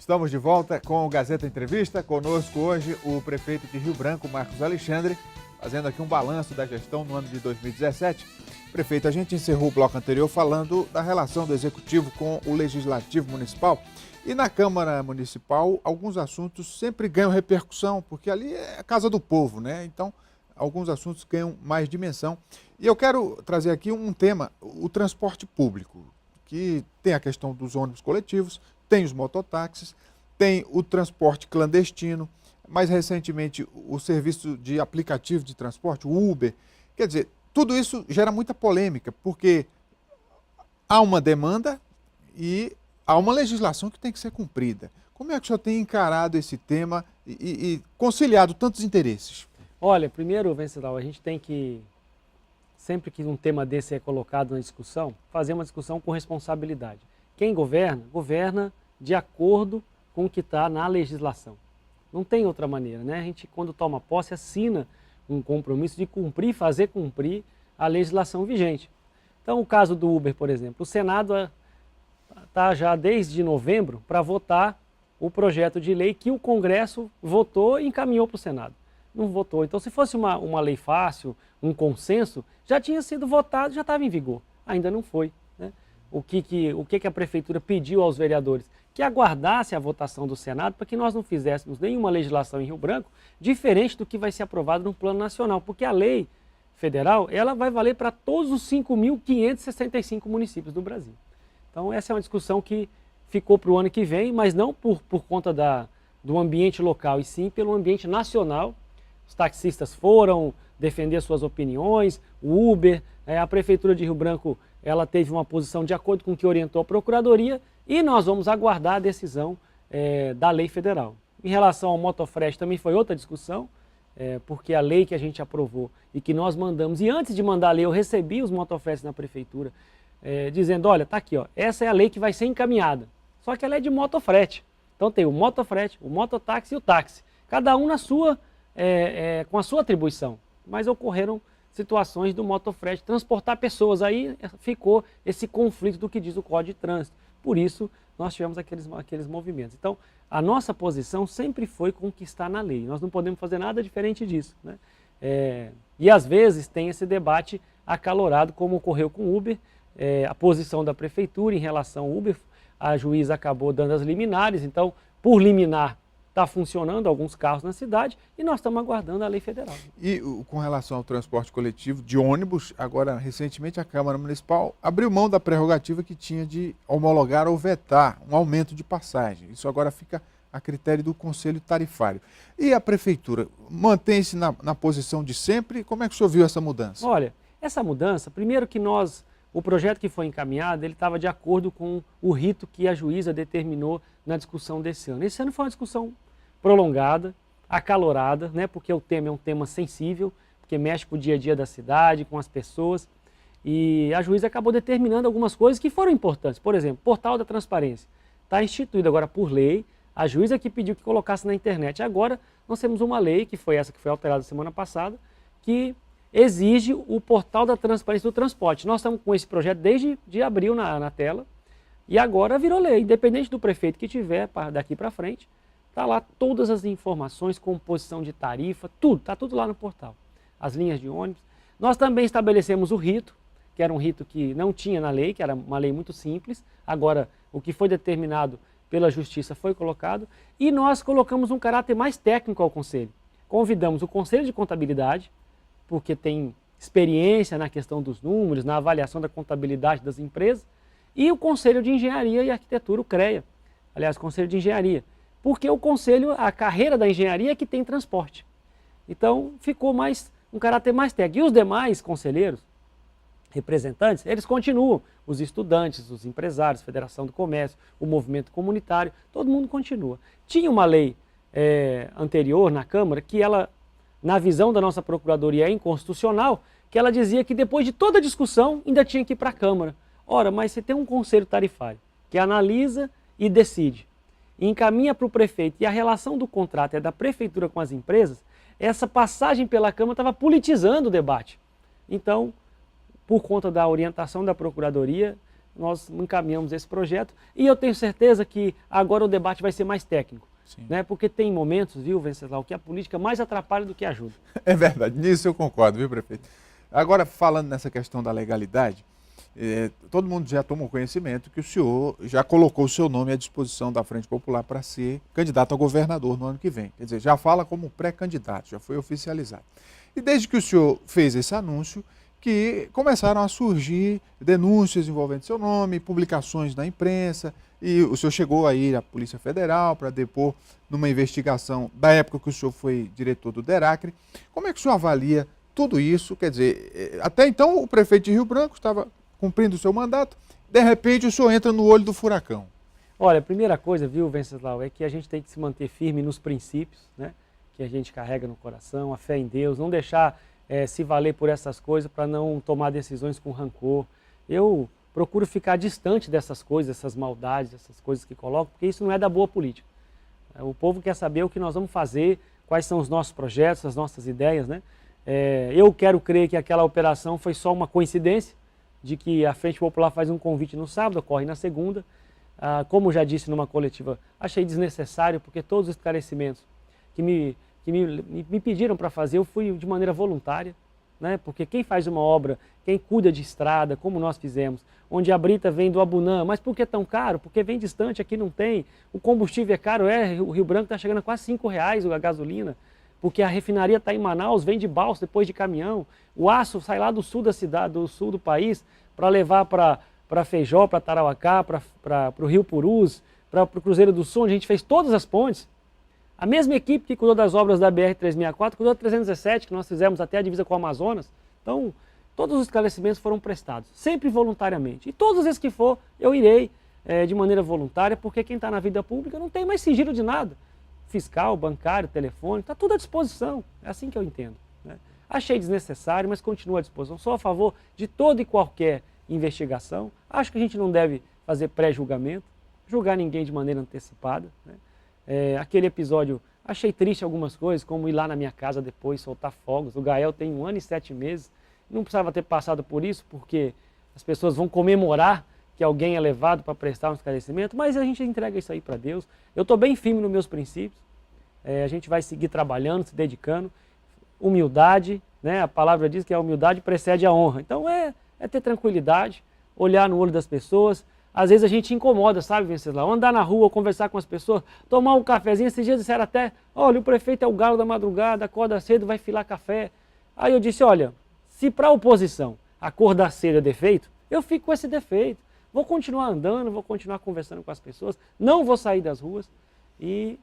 Estamos de volta com o Gazeta Entrevista. Conosco hoje o prefeito de Rio Branco, Marcos Alexandre, fazendo aqui um balanço da gestão no ano de 2017. Prefeito, a gente encerrou o bloco anterior falando da relação do Executivo com o Legislativo Municipal. E na Câmara Municipal, alguns assuntos sempre ganham repercussão, porque ali é a casa do povo, né? Então, alguns assuntos ganham mais dimensão. E eu quero trazer aqui um tema, o transporte público, que tem a questão dos ônibus coletivos, tem os mototáxis, tem o transporte clandestino, mais recentemente o serviço de aplicativo de transporte, o Uber. Quer dizer, tudo isso gera muita polêmica, porque há uma demanda e há uma legislação que tem que ser cumprida. Como é que o senhor tem encarado esse tema e conciliado tantos interesses? Olha, primeiro, Venceslau, a gente tem que, sempre que um tema desse é colocado na discussão, fazer uma discussão com responsabilidade. Quem governa, governa de acordo com o que está na legislação. Não tem outra maneira, né? A gente, quando toma posse, assina um compromisso de cumprir, fazer cumprir a legislação vigente. Então, o caso do Uber, por exemplo, o Senado está já desde novembro para votar o projeto de lei que o Congresso votou e encaminhou para o Senado. Não votou. Então, se fosse uma lei fácil, um consenso, já tinha sido votado, já estava em vigor. Ainda não foi, né? O que a Prefeitura pediu aos vereadores? Que aguardasse a votação do Senado para que nós não fizéssemos nenhuma legislação em Rio Branco diferente do que vai ser aprovado no Plano Nacional, porque a lei federal ela vai valer para todos os 5.565 municípios do Brasil. Então essa é uma discussão que ficou para o ano que vem, mas não por conta do ambiente local, e sim pelo ambiente nacional. Os taxistas foram defender suas opiniões, o Uber, a Prefeitura de Rio Branco ela teve uma posição de acordo com o que orientou a Procuradoria e nós vamos aguardar a decisão da lei federal. Em relação ao motofrete também foi outra discussão, porque a lei que a gente aprovou e que nós mandamos, e antes de mandar a lei eu recebi os motofretes na Prefeitura, dizendo, olha, tá aqui, ó, essa é a lei que vai ser encaminhada, só que ela é de motofrete. Então tem o motofrete, o mototáxi e o táxi, cada um com a sua atribuição, mas ocorreram situações do motofrete transportar pessoas, aí ficou esse conflito do que diz o Código de Trânsito. Por isso, nós tivemos aqueles movimentos. Então, a nossa posição sempre foi com o que está na lei. Nós não podemos fazer nada diferente disso, né? E às vezes tem esse debate acalorado, como ocorreu com o Uber, a posição da Prefeitura em relação ao Uber, a juíza acabou dando as liminares, então, por liminar, está funcionando alguns carros na cidade e nós estamos aguardando a lei federal. E com relação ao transporte coletivo de ônibus, agora recentemente a Câmara Municipal abriu mão da prerrogativa que tinha de homologar ou vetar um aumento de passagem. Isso agora fica a critério do Conselho Tarifário. E a Prefeitura mantém-se na posição de sempre? Como é que o senhor viu essa mudança? Olha, essa mudança, primeiro que o projeto que foi encaminhado, ele estava de acordo com o rito que a juíza determinou na discussão desse ano. Esse ano foi uma discussão prolongada, acalorada, né, porque o tema é um tema sensível, porque mexe com o dia a dia da cidade, com as pessoas, e a juíza acabou determinando algumas coisas que foram importantes. Por exemplo, Portal da Transparência está instituído agora por lei, a juíza que pediu que colocasse na internet. Agora nós temos uma lei, que foi essa que foi alterada semana passada, que exige o Portal da Transparência do Transporte. Nós estamos com esse projeto desde de abril na tela, e agora virou lei, independente do prefeito que tiver daqui para frente, está lá todas as informações, composição de tarifa, tudo, está tudo lá no portal. As linhas de ônibus. Nós também estabelecemos o rito, que era um rito que não tinha na lei, que era uma lei muito simples. Agora, o que foi determinado pela Justiça foi colocado. E nós colocamos um caráter mais técnico ao Conselho. Convidamos o Conselho de Contabilidade, porque tem experiência na questão dos números, na avaliação da contabilidade das empresas, e o Conselho de Engenharia e Arquitetura, o CREA. Aliás, Conselho de Engenharia. Porque o conselho, a carreira da engenharia é que tem transporte. Então ficou um caráter mais técnico. E os demais conselheiros, representantes, eles continuam. Os estudantes, os empresários, Federação do Comércio, o movimento comunitário, todo mundo continua. Tinha uma lei anterior na Câmara que ela, na visão da nossa Procuradoria, é inconstitucional, que ela dizia que depois de toda a discussão ainda tinha que ir para a Câmara. Ora, mas você tem um conselho tarifário que analisa e decide, e encaminha para o prefeito, e a relação do contrato é da Prefeitura com as empresas, essa passagem pela Câmara estava politizando o debate. Então, por conta da orientação da Procuradoria, nós encaminhamos esse projeto e eu tenho certeza que agora o debate vai ser mais técnico. Né? Porque tem momentos, viu, Venceslau, que a política mais atrapalha do que ajuda. É verdade, nisso eu concordo, viu, prefeito? Agora, falando nessa questão da legalidade, todo mundo já tomou conhecimento que o senhor já colocou o seu nome à disposição da Frente Popular para ser candidato a governador no ano que vem. Quer dizer, já fala como pré-candidato, já foi oficializado. E desde que o senhor fez esse anúncio, que começaram a surgir denúncias envolvendo seu nome, publicações na imprensa, e o senhor chegou a ir à Polícia Federal para depor numa investigação da época que o senhor foi diretor do DERACRE. Como é que o senhor avalia tudo isso? Quer dizer, até então o prefeito de Rio Branco estava cumprindo o seu mandato, de repente o senhor entra no olho do furacão. Olha, a primeira coisa, viu, Venceslau, é que a gente tem que se manter firme nos princípios, né, que a gente carrega no coração, a fé em Deus, não deixar se valer por essas coisas para não tomar decisões com rancor. Eu procuro ficar distante dessas coisas, essas maldades, essas coisas que colocam, porque isso não é da boa política. O povo quer saber o que nós vamos fazer, quais são os nossos projetos, as nossas ideias, né? Eu quero crer que aquela operação foi só uma coincidência, de que a Frente Popular faz um convite no sábado, ocorre na segunda. Como já disse numa coletiva, achei desnecessário, porque todos os esclarecimentos que me pediram para fazer, eu fui de maneira voluntária, né? Porque quem faz uma obra, quem cuida de estrada, como nós fizemos, onde a brita vem do Abunã, mas por que tão caro? Porque vem distante, aqui não tem, o combustível é caro, o Rio Branco está chegando a quase R$5 a gasolina, porque a refinaria está em Manaus, vem de balsa, depois de caminhão, o aço sai lá do sul da cidade, do sul do país, para levar para Feijó, para Tarauacá, para o Rio Purus, para o Cruzeiro do Sul, onde a gente fez todas as pontes. A mesma equipe que cuidou das obras da BR-364, cuidou da 317, que nós fizemos até a divisa com o Amazonas. Então, todos os esclarecimentos foram prestados, sempre voluntariamente. E todas as vezes que for, eu irei de maneira voluntária, porque quem está na vida pública não tem mais sigilo de nada. Fiscal, bancário, telefone, está tudo à disposição. É assim que eu entendo, né? Achei desnecessário, mas continuo à disposição. Sou a favor de toda e qualquer investigação. Acho que a gente não deve fazer pré-julgamento, julgar ninguém de maneira antecipada, né? Aquele episódio, achei triste algumas coisas, como ir lá na minha casa depois, soltar fogos. O Gael tem 1 ano e 7 meses, não precisava ter passado por isso, porque as pessoas vão comemorar que alguém é levado para prestar um esclarecimento, mas a gente entrega isso aí para Deus. Eu estou bem firme nos meus princípios, a gente vai seguir trabalhando, se dedicando. Humildade, né? A palavra diz que a humildade precede a honra. Então é ter tranquilidade, olhar no olho das pessoas. Às vezes a gente incomoda, sabe, Venceslau? Andar na rua, conversar com as pessoas, tomar um cafezinho. Esses dias disseram até, olha, o prefeito é o galo da madrugada, acorda cedo, vai filar café. Aí eu disse, olha, se para a oposição acordar cedo é defeito, eu fico com esse defeito. Vou continuar andando, vou continuar conversando com as pessoas, não vou sair das ruas e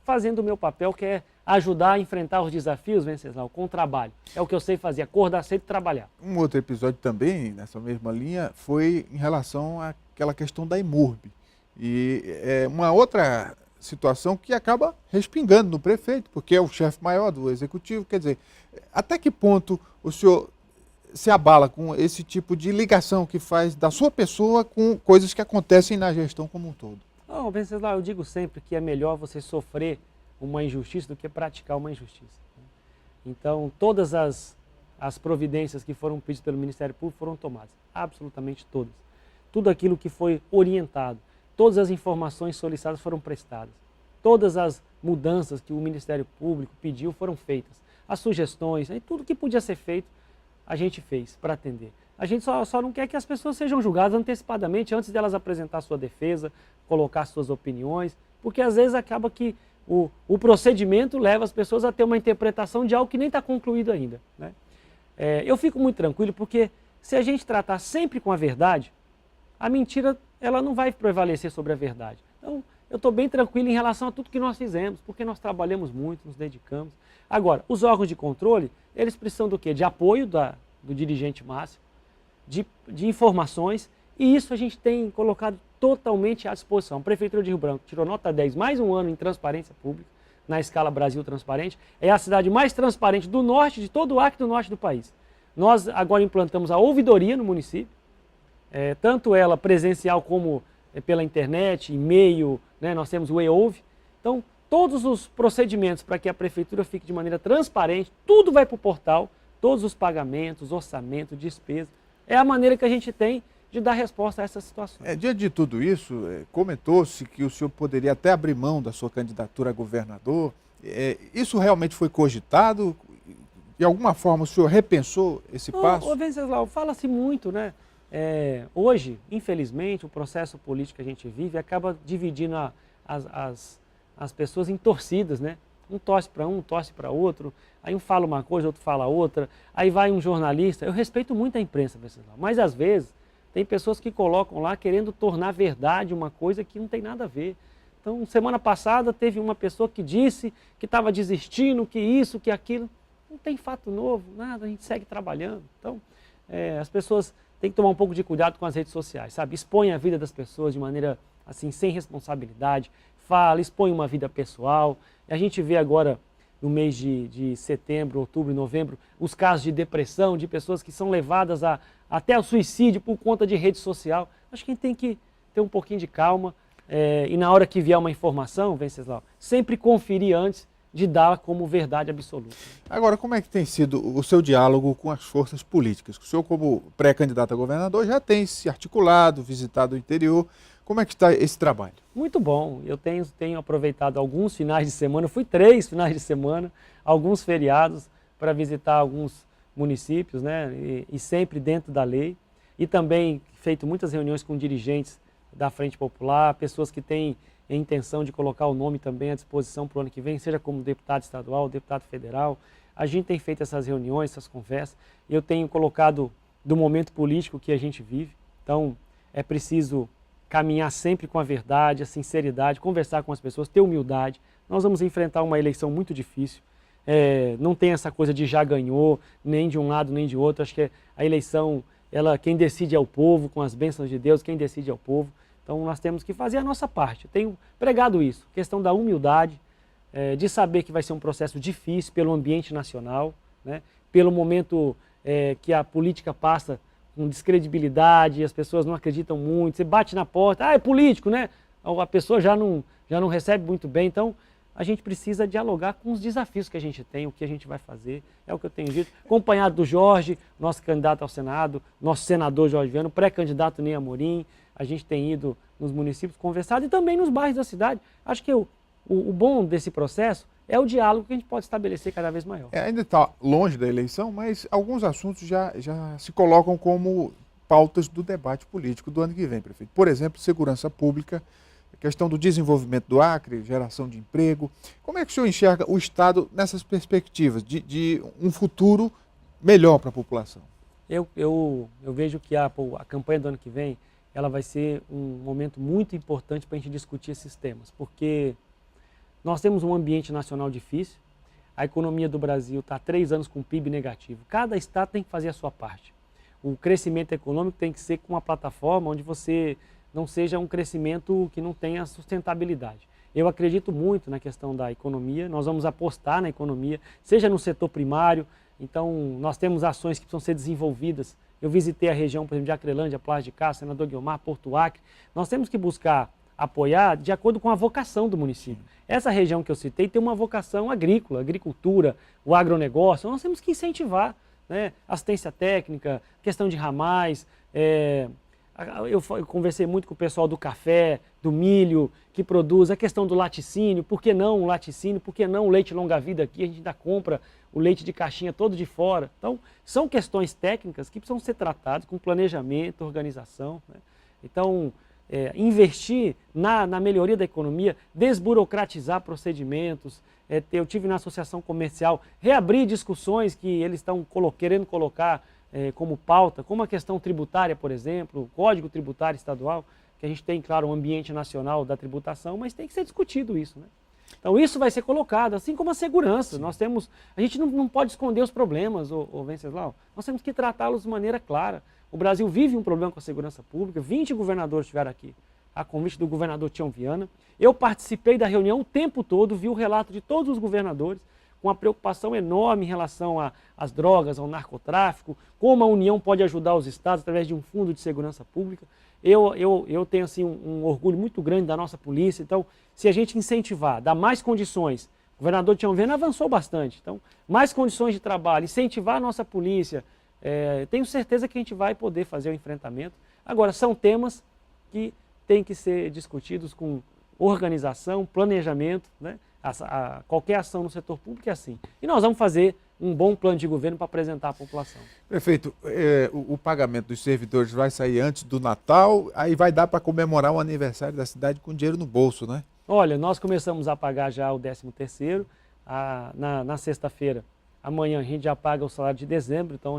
fazendo o meu papel, que é ajudar a enfrentar os desafios, Venceslau, com o trabalho. É o que eu sei fazer, acordar cedo e trabalhar. Um outro episódio também, nessa mesma linha, foi em relação àquela questão da Imurb. E uma outra situação que acaba respingando no prefeito, porque é o chefe maior do executivo. Quer dizer, até que ponto o senhor se abala com esse tipo de ligação que faz da sua pessoa com coisas que acontecem na gestão como um todo? Não, Venceslau, eu digo sempre que é melhor você sofrer uma injustiça do que praticar uma injustiça. Então, todas as providências que foram pedidas pelo Ministério Público foram tomadas, absolutamente todas. Tudo aquilo que foi orientado, todas as informações solicitadas foram prestadas. Todas as mudanças que o Ministério Público pediu foram feitas. As sugestões, tudo que podia ser feito, a gente fez para atender. A gente só não quer que as pessoas sejam julgadas antecipadamente, antes delas apresentar sua defesa, colocar suas opiniões, porque às vezes acaba que o procedimento leva as pessoas a ter uma interpretação de algo que nem está concluído ainda, né? Eu fico muito tranquilo, porque se a gente tratar sempre com a verdade, a mentira ela não vai prevalecer sobre a verdade. Então, eu estou bem tranquilo em relação a tudo que nós fizemos, porque nós trabalhamos muito, nos dedicamos. Agora, os órgãos de controle, eles precisam do quê? De apoio do dirigente máximo, de informações, e isso a gente tem colocado totalmente à disposição. A Prefeitura de Rio Branco tirou nota 10, mais um ano em transparência pública, na escala Brasil Transparente. É a cidade mais transparente do norte, de todo o Acre do norte do país. Nós agora implantamos a ouvidoria no município, tanto ela presencial como pela internet, e-mail, né? Nós temos o e-ouve. Então, todos os procedimentos para que a Prefeitura fique de maneira transparente, tudo vai para o portal, todos os pagamentos, orçamento, despesa. É a maneira que a gente tem de dar resposta a essas situações. Diante de tudo isso, comentou-se que o senhor poderia até abrir mão da sua candidatura a governador. Isso realmente foi cogitado? De alguma forma o senhor repensou esse passo? Ô Venceslau, fala-se muito, né? Hoje, infelizmente, o processo político que a gente vive acaba dividindo as pessoas em torcidas, né? Um torce para um torce para outro, aí um fala uma coisa, outro fala outra, aí vai um jornalista. Eu respeito muito a imprensa, Venceslau, mas às vezes tem pessoas que colocam lá querendo tornar verdade uma coisa que não tem nada a ver. Então, semana passada teve uma pessoa que disse que estava desistindo, que isso, que aquilo. Não tem fato novo, nada, a gente segue trabalhando. Então, as pessoas têm que tomar um pouco de cuidado com as redes sociais, sabe? Expõe a vida das pessoas de maneira, assim, sem responsabilidade. Fala, expõe uma vida pessoal. A gente vê agora, no mês de setembro, outubro e novembro, os casos de depressão, de pessoas que são levadas até ao suicídio por conta de rede social. Acho que a gente tem que ter um pouquinho de calma e na hora que vier uma informação, Venceslau, sempre conferir antes de dar como verdade absoluta. Agora, como é que tem sido o seu diálogo com as forças políticas? O senhor, como pré-candidato a governador, já tem se articulado, visitado o interior. Como é que está esse trabalho? Muito bom. Eu tenho aproveitado alguns finais de semana, fui 3 finais de semana, alguns feriados, para visitar alguns municípios, né? E sempre dentro da lei. E também feito muitas reuniões com dirigentes da Frente Popular, pessoas que têm a intenção de colocar o nome também à disposição para o ano que vem, seja como deputado estadual, deputado federal. A gente tem feito essas reuniões, essas conversas. Eu tenho colocado do momento político que a gente vive. Então, é preciso caminhar sempre com a verdade, a sinceridade, conversar com as pessoas, ter humildade. Nós vamos enfrentar uma eleição muito difícil. Não tem essa coisa de já ganhou, nem de um lado nem de outro. Acho que a eleição, quem decide é o povo, com as bênçãos de Deus, quem decide é o povo. Então nós temos que fazer a nossa parte. Eu tenho pregado isso, questão da humildade, de saber que vai ser um processo difícil pelo ambiente nacional, né? Pelo momento que a política passa com descredibilidade, as pessoas não acreditam muito, você bate na porta, é político, né? A pessoa já não recebe muito bem, então a gente precisa dialogar com os desafios que a gente tem, o que a gente vai fazer, é o que eu tenho dito, acompanhado do Jorge, nosso candidato ao Senado, nosso senador Jorge Viana, pré-candidato Ney Amorim, a gente tem ido nos municípios, conversado e também nos bairros da cidade. Acho que o bom desse processo é o diálogo que a gente pode estabelecer cada vez maior. Ainda está longe da eleição, mas alguns assuntos já se colocam como pautas do debate político do ano que vem, prefeito. Por exemplo, segurança pública, a questão do desenvolvimento do Acre, geração de emprego. Como é que o senhor enxerga o Estado nessas perspectivas de um futuro melhor para a população? Eu vejo que a campanha do ano que vem ela vai ser um momento muito importante para a gente discutir esses temas, porque nós temos um ambiente nacional difícil, a economia do Brasil está há 3 anos com PIB negativo, cada estado tem que fazer a sua parte. O crescimento econômico tem que ser com uma plataforma onde você não seja um crescimento que não tenha sustentabilidade. Eu acredito muito na questão da economia, nós vamos apostar na economia, seja no setor primário, então nós temos ações que precisam ser desenvolvidas. Eu visitei a região, por exemplo, de Acrelândia, Plágio de Cá, Senador Guiomar, Porto Acre. Nós temos que buscar apoiar de acordo com a vocação do município. Essa região que eu citei tem uma vocação agrícola, agricultura, o agronegócio. Nós temos que incentivar, né? Assistência técnica, questão de ramais. Eu conversei muito com o pessoal do café, do milho, que produz, a questão do laticínio. Por que não o laticínio? Por que não o leite longa-vida aqui? A gente ainda compra o leite de caixinha todo de fora. Então, são questões técnicas que precisam ser tratadas com planejamento, organização, né? Então, investir na melhoria da economia, desburocratizar procedimentos. Eu tive na associação comercial, reabrir discussões que eles estão querendo colocar como pauta, como a questão tributária, por exemplo, o Código Tributário Estadual, que a gente tem, claro, um ambiente nacional da tributação, mas tem que ser discutido isso, né? Então isso vai ser colocado, assim como a segurança. A gente não pode esconder os problemas, ô Venceslau. Nós temos que tratá-los de maneira clara. O Brasil vive um problema com a segurança pública, 20 governadores estiveram aqui, a convite do governador Tião Viana. Eu participei da reunião o tempo todo, vi o relato de todos os governadores, com uma preocupação enorme em relação às drogas, ao narcotráfico, como a União pode ajudar os estados através de um fundo de segurança pública. Eu tenho assim, um orgulho muito grande da nossa polícia, então se a gente incentivar, dar mais condições, o governador Tião Viana avançou bastante, então mais condições de trabalho, incentivar a nossa polícia, tenho certeza que a gente vai poder fazer o enfrentamento. Agora, são temas que têm que ser discutidos com organização, planejamento, né? Qualquer ação no setor público é assim. E nós vamos fazer um bom plano de governo para apresentar à população. Prefeito, o pagamento dos servidores vai sair antes do Natal, aí vai dar para comemorar o aniversário da cidade com dinheiro no bolso, né? Olha, nós começamos a pagar já o 13º, na sexta-feira. Amanhã a gente já paga o salário de dezembro, então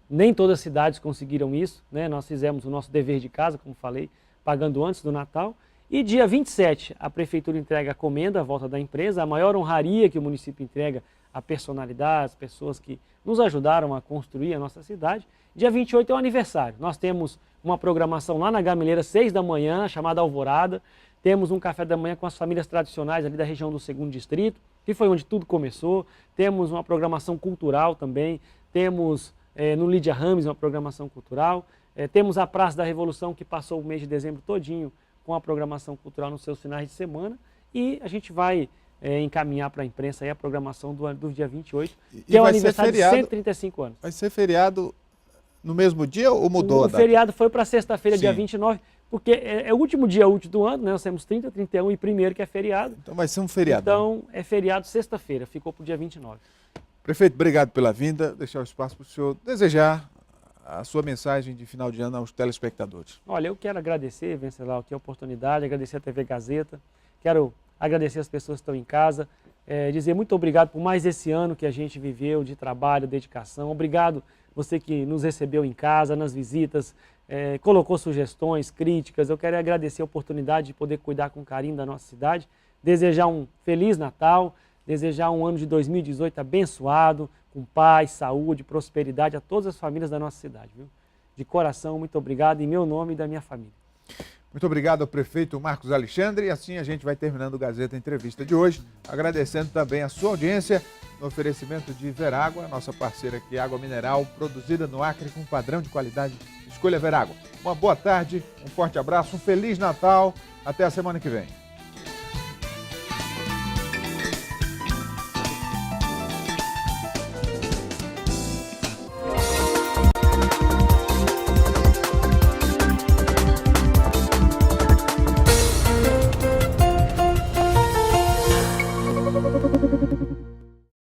nem todas as cidades conseguiram isso, né? Nós fizemos o nosso dever de casa, como falei, pagando antes do Natal. E dia 27, a Prefeitura entrega a comenda à volta da empresa, a maior honraria que o município entrega a personalidades, pessoas que nos ajudaram a construir a nossa cidade. Dia 28 é o aniversário. Nós temos uma programação lá na Gameleira, 6 da manhã, chamada Alvorada. Temos um café da manhã com as famílias tradicionais ali da região do 2º Distrito, que foi onde tudo começou. Temos uma programação cultural também. Temos no Lídia Rames uma programação cultural. Temos a Praça da Revolução, que passou o mês de dezembro todinho com a programação cultural nos seus finais de semana. E a gente vai encaminhar para a imprensa aí a programação do dia 28, que é o aniversário de 135 anos. Vai ser feriado no mesmo dia ou mudou a data? O feriado foi para sexta-feira, dia Sim. 29, porque é o último dia útil do ano, né? Nós temos 30, 31 e 1º que é feriado. Então vai ser um feriado. Então é feriado sexta-feira, ficou para o dia 29. Prefeito, obrigado pela vinda. Deixar o espaço para o senhor desejar a sua mensagem de final de ano aos telespectadores. Olha, eu quero agradecer, Venceslau, aqui a oportunidade, agradecer a TV Gazeta, quero agradecer as pessoas que estão em casa, dizer muito obrigado por mais esse ano que a gente viveu de trabalho, dedicação. Obrigado você que nos recebeu em casa, nas visitas, colocou sugestões, críticas. Eu quero agradecer a oportunidade de poder cuidar com carinho da nossa cidade, desejar um Feliz Natal, desejar um ano de 2018 abençoado, com paz, saúde, prosperidade a todas as famílias da nossa cidade. Viu? De coração, muito obrigado em meu nome e da minha família. Muito obrigado ao prefeito Marcos Alexandre. E assim a gente vai terminando o Gazeta Entrevista de hoje, agradecendo também a sua audiência no oferecimento de Verágua, nossa parceira aqui, água mineral, produzida no Acre com padrão de qualidade. Escolha Verágua. Uma boa tarde, um forte abraço, um Feliz Natal. Até a semana que vem.